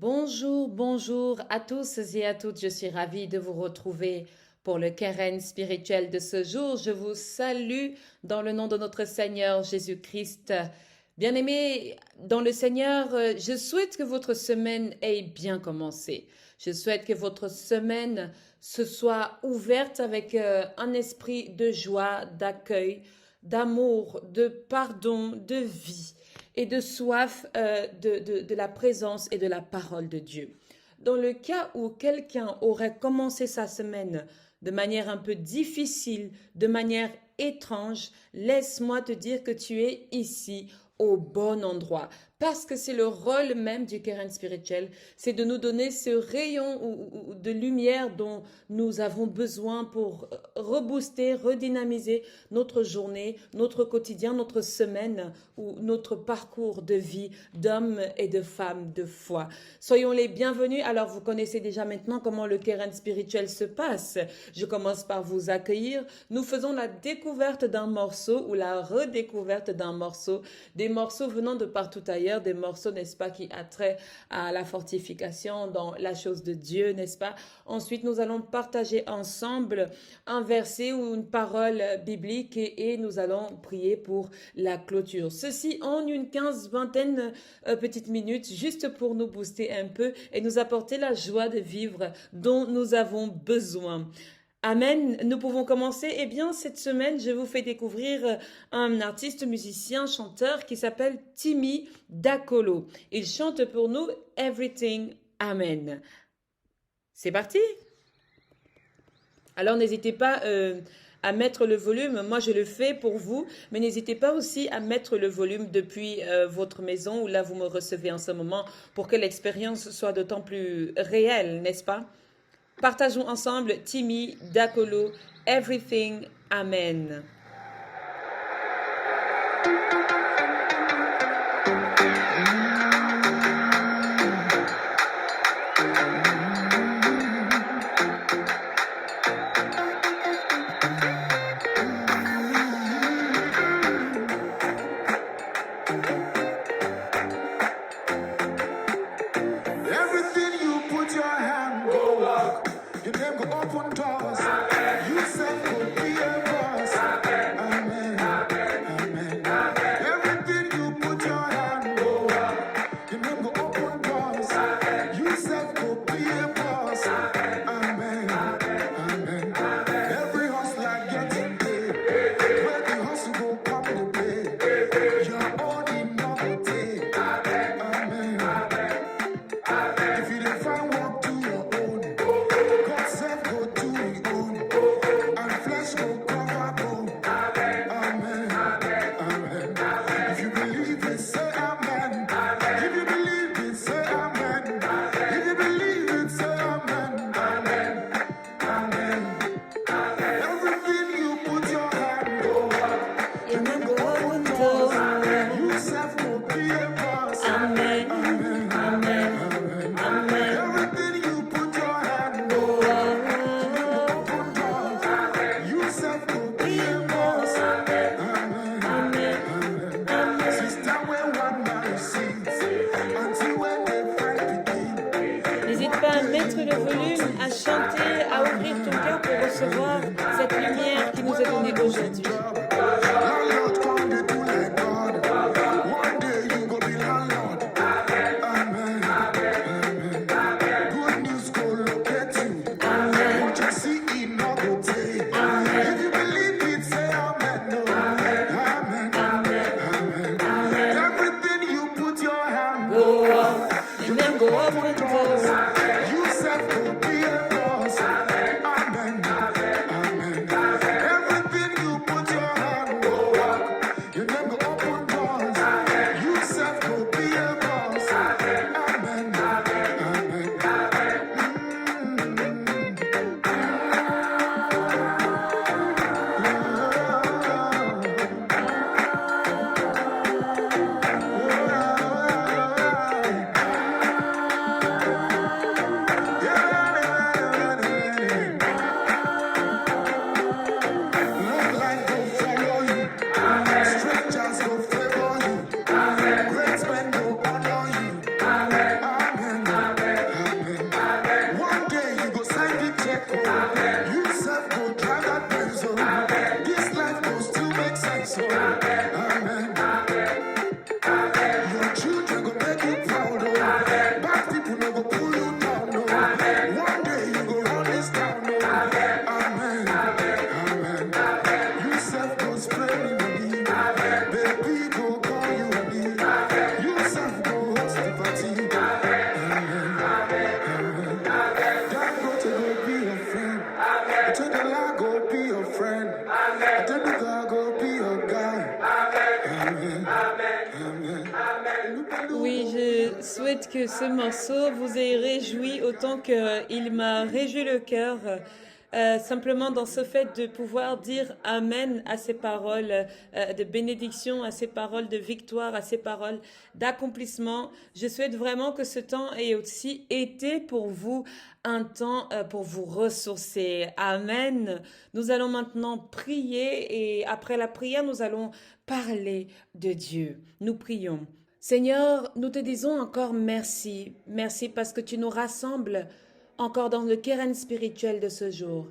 Bonjour, bonjour à tous et à toutes. Je suis ravie de vous retrouver pour le Keren spirituel de ce jour. Je vous salue dans le nom de notre Seigneur Jésus-Christ. Bien-aimés dans le Seigneur, je souhaite que votre semaine ait bien commencé. Je souhaite que votre semaine se soit ouverte avec un esprit de joie, d'accueil, d'amour, de pardon, de vie et de soif de la présence et de la parole de Dieu. Dans le cas où quelqu'un aurait commencé sa semaine de manière un peu difficile, de manière étrange, laisse-moi te dire que tu es ici au bon endroit. Parce que c'est le rôle même du Keren spirituel, c'est de nous donner ce rayon de lumière dont nous avons besoin pour rebooster, redynamiser notre journée, notre quotidien, notre semaine ou notre parcours de vie d'hommes et de femmes de foi. Soyons les bienvenus. Alors vous connaissez déjà maintenant comment le Keren spirituel se passe. Je commence par vous accueillir. Nous faisons la découverte d'un morceau ou la redécouverte d'un morceau, des morceaux venant de partout ailleurs, des morceaux, n'est-ce pas, qui a trait à la fortification dans la chose de Dieu, n'est-ce pas? Ensuite, nous allons partager ensemble un verset ou une parole biblique et nous allons prier pour la clôture. Ceci en une vingtaine petites minutes, juste pour nous booster un peu et nous apporter la joie de vivre dont nous avons besoin. Amen. Nous pouvons commencer. Eh bien, cette semaine, je vous fais découvrir un artiste, musicien, chanteur qui s'appelle Timi Dakolo. Il chante pour nous Everything. Amen. C'est parti. Alors, n'hésitez pas à mettre le volume. Moi, je le fais pour vous, mais n'hésitez pas aussi à mettre le volume depuis votre maison où là, vous me recevez en ce moment pour que l'expérience soit d'autant plus réelle, n'est-ce pas? Partageons ensemble Timi Dakolo, Everything, Amen. Cette lumière qui nous est donnée aujourd'hui. souhaite que ce morceau vous ait réjoui autant qu'il m'a réjoui le cœur. Simplement dans ce fait de pouvoir dire Amen à ces paroles de bénédiction, à ces paroles de victoire, à ces paroles d'accomplissement. Je souhaite vraiment que ce temps ait aussi été pour vous un temps pour vous ressourcer. Amen. Nous allons maintenant prier et après la prière, nous allons parler de Dieu. Nous prions. Seigneur, nous te disons encore merci. Merci parce que tu nous rassembles encore dans le Keren spirituel de ce jour.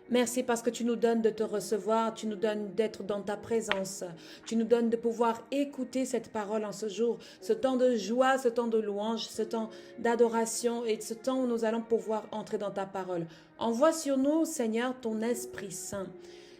Merci parce que tu nous donnes de te recevoir, tu nous donnes d'être dans ta présence, tu nous donnes de pouvoir écouter cette parole en ce jour, ce temps de joie, ce temps de louange, ce temps d'adoration et ce temps où nous allons pouvoir entrer dans ta parole. Envoie sur nous, Seigneur, ton Esprit Saint.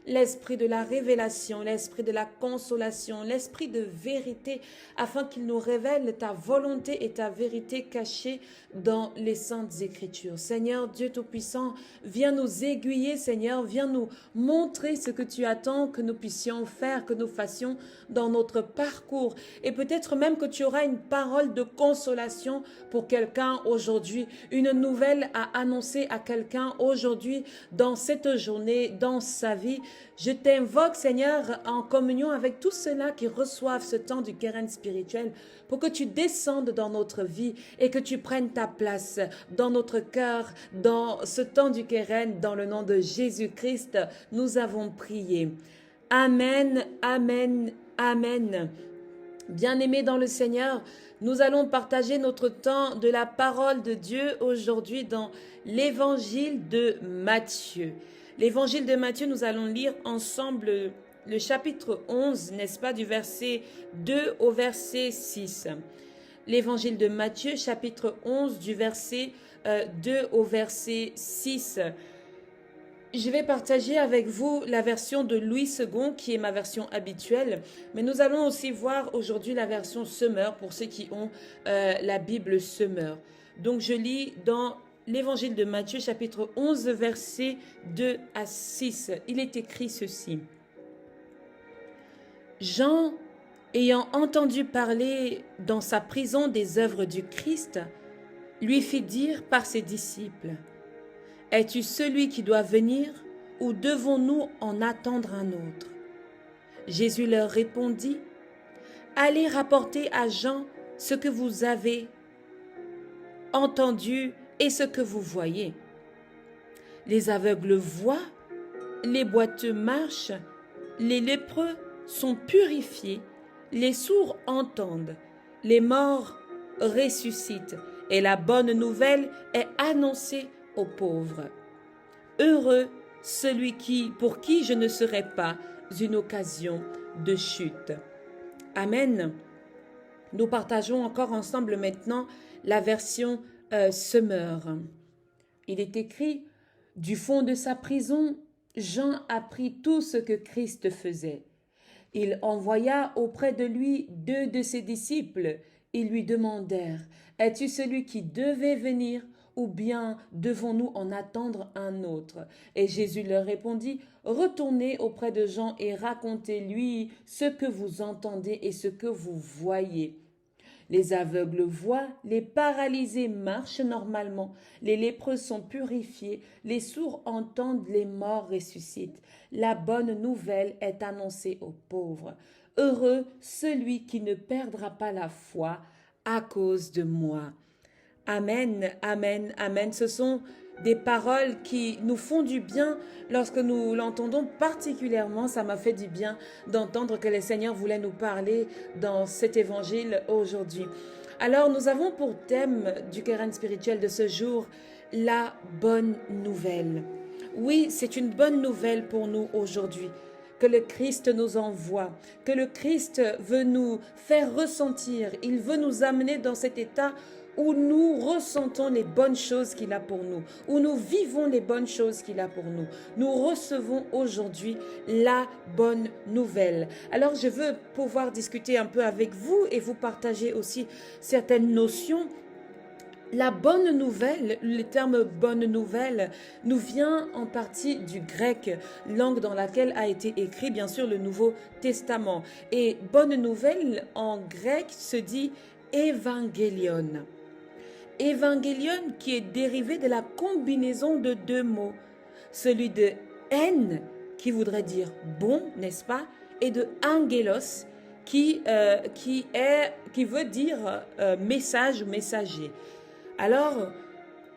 L'esprit de la révélation, l'esprit de la consolation, l'esprit de vérité, afin qu'il nous révèle ta volonté et ta vérité cachée dans les saintes écritures. Seigneur Dieu Tout-Puissant, viens nous aiguiller, Seigneur, viens nous montrer ce que tu attends que nous puissions faire, que nous fassions dans notre parcours. Et peut-être même que tu auras une parole de consolation pour quelqu'un aujourd'hui, une nouvelle à annoncer à quelqu'un aujourd'hui, dans cette journée, dans sa vie. Je t'invoque, Seigneur, en communion avec tous ceux-là qui reçoivent ce temps du Keren spirituel, pour que tu descendes dans notre vie et que tu prennes ta place dans notre cœur, dans ce temps du Keren, dans le nom de Jésus-Christ, nous avons prié. Amen, amen, amen. Bien-aimés dans le Seigneur, nous allons partager notre temps de la parole de Dieu aujourd'hui dans l'évangile de Matthieu. L'évangile de Matthieu, nous allons lire ensemble le chapitre 11, n'est-ce pas, du verset 2 au verset 6. L'évangile de Matthieu, chapitre 11, du verset 2 au verset 6. Je vais partager avec vous la version de Louis II, qui est ma version habituelle, mais nous allons aussi voir aujourd'hui la version Semeur, pour ceux qui ont la Bible Semeur. Donc je lis dans l'évangile de Matthieu, chapitre 11, versets 2 à 6. Il est écrit ceci. Jean, ayant entendu parler dans sa prison des œuvres du Christ, lui fit dire par ses disciples, « Es-tu celui qui doit venir ou devons-nous en attendre un autre ?» Jésus leur répondit, « Allez rapporter à Jean ce que vous avez entendu et ce que vous voyez. Les aveugles voient, les boiteux marchent, les lépreux sont purifiés, les sourds entendent, les morts ressuscitent et la bonne nouvelle est annoncée aux pauvres. Heureux celui pour qui je ne serai pas une occasion de chute. Amen. Nous partageons encore ensemble maintenant la version Semeur. Il est écrit, du fond de sa prison, Jean apprit tout ce que Christ faisait. Il envoya auprès de lui 2 de ses disciples. Ils lui demandèrent, « Es-tu celui qui devait venir ou bien devons-nous en attendre un autre ?» Et Jésus leur répondit, « Retournez auprès de Jean et racontez-lui ce que vous entendez et ce que vous voyez. » Les aveugles voient, les paralysés marchent normalement, les lépreux sont purifiés, les sourds entendent, les morts ressuscitent. La bonne nouvelle est annoncée aux pauvres. Heureux celui qui ne perdra pas la foi à cause de moi. Amen, amen, amen. Ce sont des paroles qui nous font du bien lorsque nous l'entendons particulièrement. Ça m'a fait du bien d'entendre que le Seigneur voulait nous parler dans cet évangile aujourd'hui. Alors, nous avons pour thème du Keren spirituel de ce jour la bonne nouvelle. Oui, c'est une bonne nouvelle pour nous aujourd'hui, que le Christ nous envoie, que le Christ veut nous faire ressentir. Il veut nous amener dans cet état où nous ressentons les bonnes choses qu'il a pour nous, où nous vivons les bonnes choses qu'il a pour nous. Nous recevons aujourd'hui la bonne nouvelle. Alors, je veux pouvoir discuter un peu avec vous et vous partager aussi certaines notions. La bonne nouvelle, le terme bonne nouvelle, nous vient en partie du grec, langue dans laquelle a été écrit bien sûr le Nouveau Testament. Et bonne nouvelle en grec se dit évangélion. évangélion qui est dérivé de la combinaison de deux mots. Celui de en, qui voudrait dire bon, n'est-ce pas, et de angelos, qui veut dire message, messager. Alors,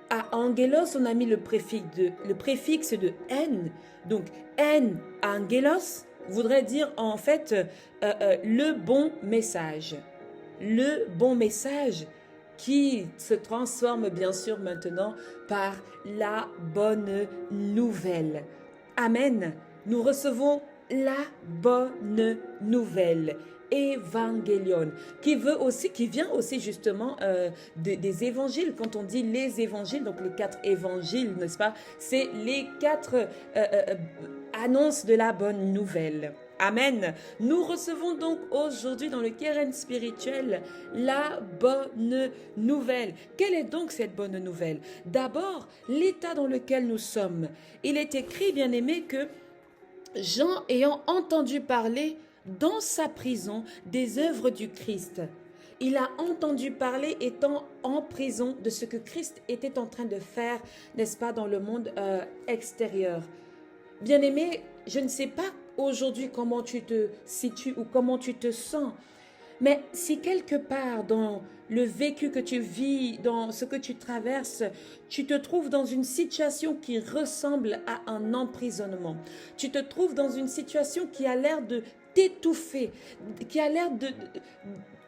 à angelos, on a mis le préfixe de en. Donc, en angelos voudrait dire en fait le bon message. Le bon message qui se transforme bien sûr maintenant par la bonne nouvelle. Amen. Nous recevons la bonne nouvelle. Évangélion, qui vient aussi justement des évangiles. Quand on dit les évangiles, donc les 4 évangiles, n'est-ce pas? C'est les 4 annonces de la bonne nouvelle. Amen. Nous recevons donc aujourd'hui dans le Keren spirituel la bonne nouvelle. Quelle est donc cette bonne nouvelle? D'abord, l'état dans lequel nous sommes. Il est écrit, bien aimé, que Jean ayant entendu parler dans sa prison des œuvres du Christ. Il a entendu parler étant en prison de ce que Christ était en train de faire, n'est-ce pas, dans le monde extérieur. Bien-aimé, je ne sais pas aujourd'hui comment tu te situes ou comment tu te sens, mais si quelque part dans le vécu que tu vis, dans ce que tu traverses, tu te trouves dans une situation qui ressemble à un emprisonnement, tu te trouves dans une situation qui a l'air de t'étouffer,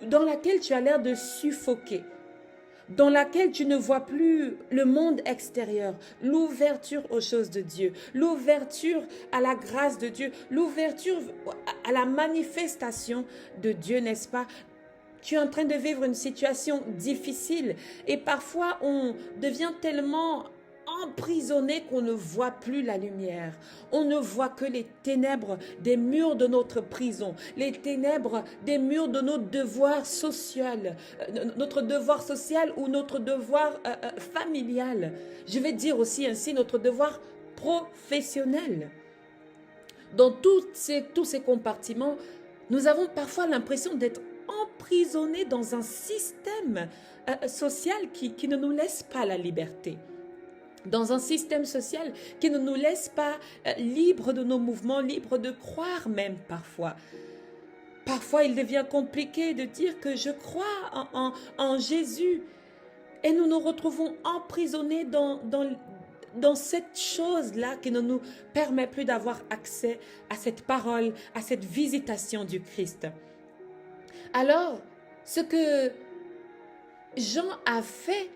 dans laquelle tu as l'air de suffoquer, dans laquelle tu ne vois plus le monde extérieur, l'ouverture aux choses de Dieu, l'ouverture à la grâce de Dieu, l'ouverture à la manifestation de Dieu, n'est-ce pas? Tu es en train de vivre une situation difficile et parfois on devient tellement emprisonné qu'on ne voit plus la lumière. On ne voit que les ténèbres des murs de notre prison, les ténèbres des murs de notre devoir social, ou notre devoir familial. Je vais dire aussi ainsi notre devoir professionnel. Dans tous ces compartiments, nous avons parfois l'impression d'être emprisonnés dans un système social qui ne nous laisse pas la liberté. Dans un système social qui ne nous laisse pas libres de nos mouvements, libres de croire même parfois. Parfois, il devient compliqué de dire que je crois en Jésus et nous nous retrouvons emprisonnés dans cette chose-là qui ne nous permet plus d'avoir accès à cette parole, à cette visitation du Christ. Alors, ce que Jean a fait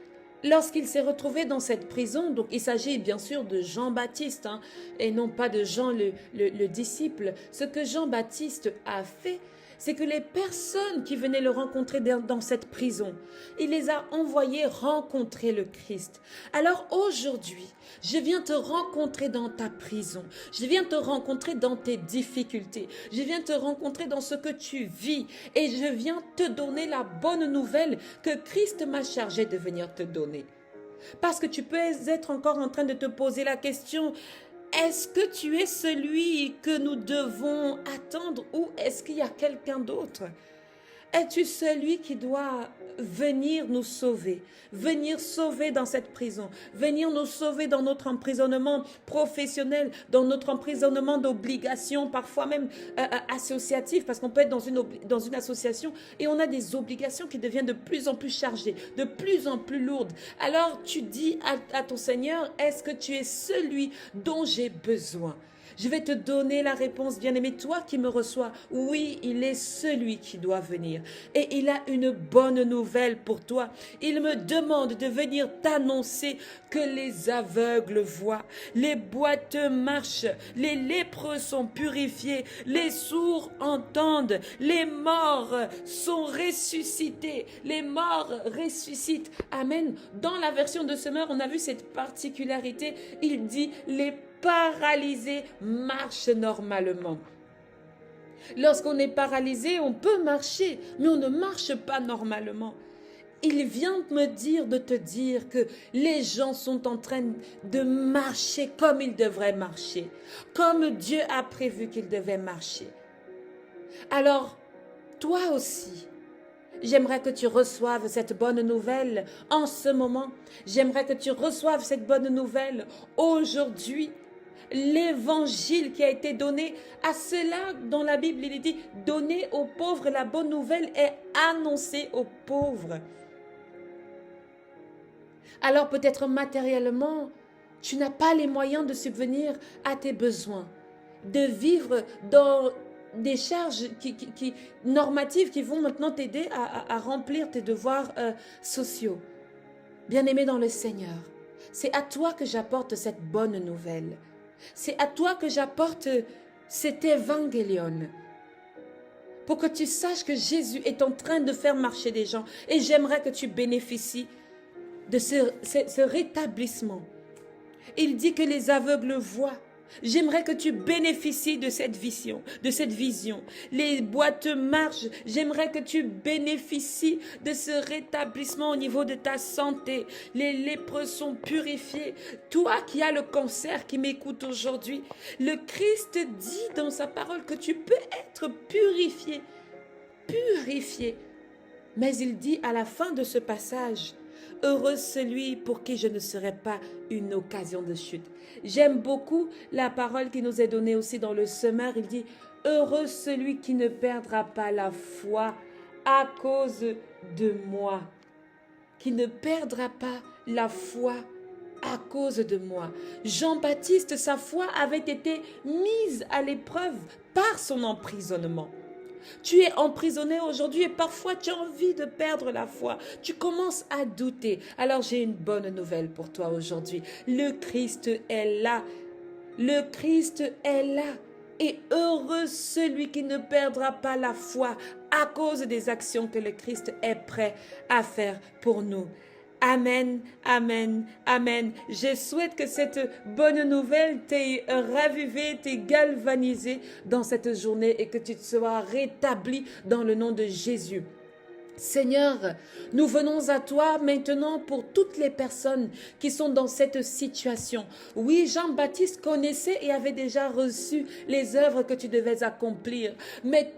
lorsqu'il s'est retrouvé dans cette prison, donc il s'agit bien sûr de Jean-Baptiste et non pas de Jean le disciple. Ce que Jean-Baptiste a fait, c'est que les personnes qui venaient le rencontrer dans cette prison, il les a envoyées rencontrer le Christ. Alors aujourd'hui, je viens te rencontrer dans ta prison. Je viens te rencontrer dans tes difficultés. Je viens te rencontrer dans ce que tu vis. Et je viens te donner la bonne nouvelle que Christ m'a chargé de venir te donner. Parce que tu peux être encore en train de te poser la question: est-ce que tu es celui que nous devons attendre ou est-ce qu'il y a quelqu'un d'autre? Es-tu celui qui doit venir nous sauver, venir sauver dans cette prison, venir nous sauver dans notre emprisonnement professionnel, dans notre emprisonnement d'obligations, parfois même associatives, parce qu'on peut être dans une association et on a des obligations qui deviennent de plus en plus chargées, de plus en plus lourdes. Alors tu dis à ton Seigneur: est-ce que tu es celui dont j'ai besoin? Je vais te donner la réponse, bien-aimé, toi qui me reçois. Oui, il est celui qui doit venir. Et il a une bonne nouvelle pour toi. Il me demande de venir t'annoncer que les aveugles voient, les boiteux marchent, les lépreux sont purifiés, les sourds entendent, les morts sont ressuscités, les morts ressuscitent. Amen. Dans la version de Semeur, on a vu cette particularité. Il dit: les paralysé marche normalement. Lorsqu'on est paralysé, on peut marcher, mais on ne marche pas normalement. Il vient de te dire que les gens sont en train de marcher comme ils devraient marcher, comme Dieu a prévu qu'ils devaient marcher. Alors, toi aussi, J'aimerais que tu reçoives cette bonne nouvelle en ce moment. J'aimerais que tu reçoives cette bonne nouvelle aujourd'hui. L'évangile qui a été donné à ceux-là dont la Bible il dit « Donnez aux pauvres, la bonne nouvelle est annoncée aux pauvres ». Alors peut-être matériellement, tu n'as pas les moyens de subvenir à tes besoins, de vivre dans des charges normatives qui vont maintenant t'aider à remplir tes devoirs sociaux. Bien-aimé dans le Seigneur, c'est à toi que j'apporte cette bonne nouvelle. C'est à toi que j'apporte cet évangélion pour que tu saches que Jésus est en train de faire marcher des gens. Et j'aimerais que tu bénéficies de ce rétablissement. Il dit que les aveugles voient. J'aimerais que tu bénéficies de cette vision, Les boîtes marchent. J'aimerais que tu bénéficies de ce rétablissement au niveau de ta santé. Les lépreux sont purifiés. Toi qui as le cancer, qui m'écoute aujourd'hui, le Christ dit dans sa parole que tu peux être purifié. Purifié. Mais il dit à la fin de ce passage, heureux celui pour qui je ne serai pas une occasion de chute. J'aime beaucoup la parole qui nous est donnée aussi dans le semeur. Il dit, heureux celui qui ne perdra pas la foi à cause de moi. Qui ne perdra pas la foi à cause de moi. Jean-Baptiste, sa foi avait été mise à l'épreuve par son emprisonnement. Tu es emprisonné aujourd'hui et parfois tu as envie de perdre la foi. Tu commences à douter. Alors j'ai une bonne nouvelle pour toi aujourd'hui. Le Christ est là. Le Christ est là. Et heureux celui qui ne perdra pas la foi à cause des actions que le Christ est prêt à faire pour nous. Amen, amen, amen. Je souhaite que cette bonne nouvelle t'ait ravivé, t'ait galvanisé dans cette journée et que tu te sois rétabli dans le nom de Jésus. Seigneur, nous venons à toi maintenant pour toutes les personnes qui sont dans cette situation. Oui, Jean-Baptiste connaissait et avait déjà reçu les œuvres que tu devais accomplir, mais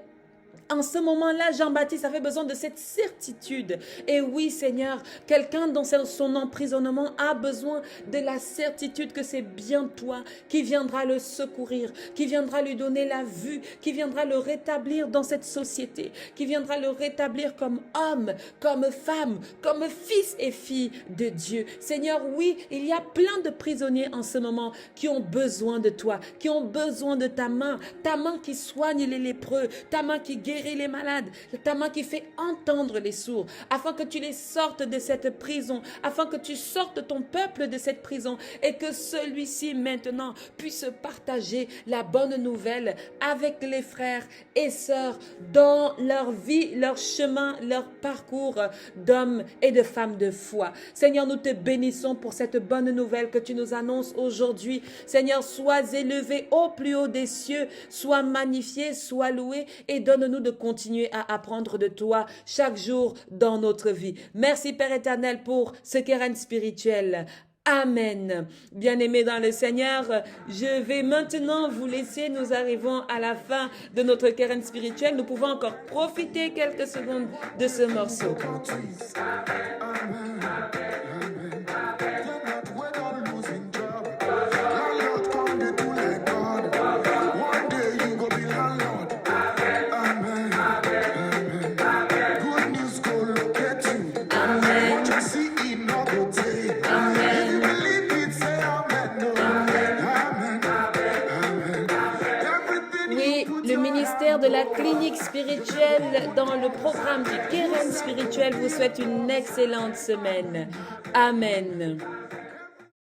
en ce moment-là, Jean-Baptiste avait besoin de cette certitude. Et oui, Seigneur, quelqu'un dans son emprisonnement a besoin de la certitude que c'est bien toi qui viendra le secourir, qui viendra lui donner la vue, qui viendra le rétablir dans cette société, qui viendra le rétablir comme homme, comme femme, comme fils et fille de Dieu. Seigneur, oui, il y a plein de prisonniers en ce moment qui ont besoin de toi, qui ont besoin de ta main qui soigne les lépreux, ta main qui guérit les malades, ta main qui fait entendre les sourds, afin que tu les sortes de cette prison, afin que tu sortes ton peuple de cette prison et que celui-ci maintenant puisse partager la bonne nouvelle avec les frères et sœurs dans leur vie, leur chemin, leur parcours d'hommes et de femmes de foi. Seigneur, nous te bénissons pour cette bonne nouvelle que tu nous annonces aujourd'hui. Seigneur, sois élevé au plus haut des cieux, sois magnifié, sois loué et donne-nous de continuer à apprendre de toi chaque jour dans notre vie. Merci Père éternel pour ce Keren spirituel. Amen. Bien-aimés dans le Seigneur, je vais maintenant vous laisser. Nous arrivons à la fin de notre Keren spirituel. Nous pouvons encore profiter quelques secondes de ce morceau. De la clinique spirituelle dans le programme du Keren spirituel vous souhaite une excellente semaine. Amen.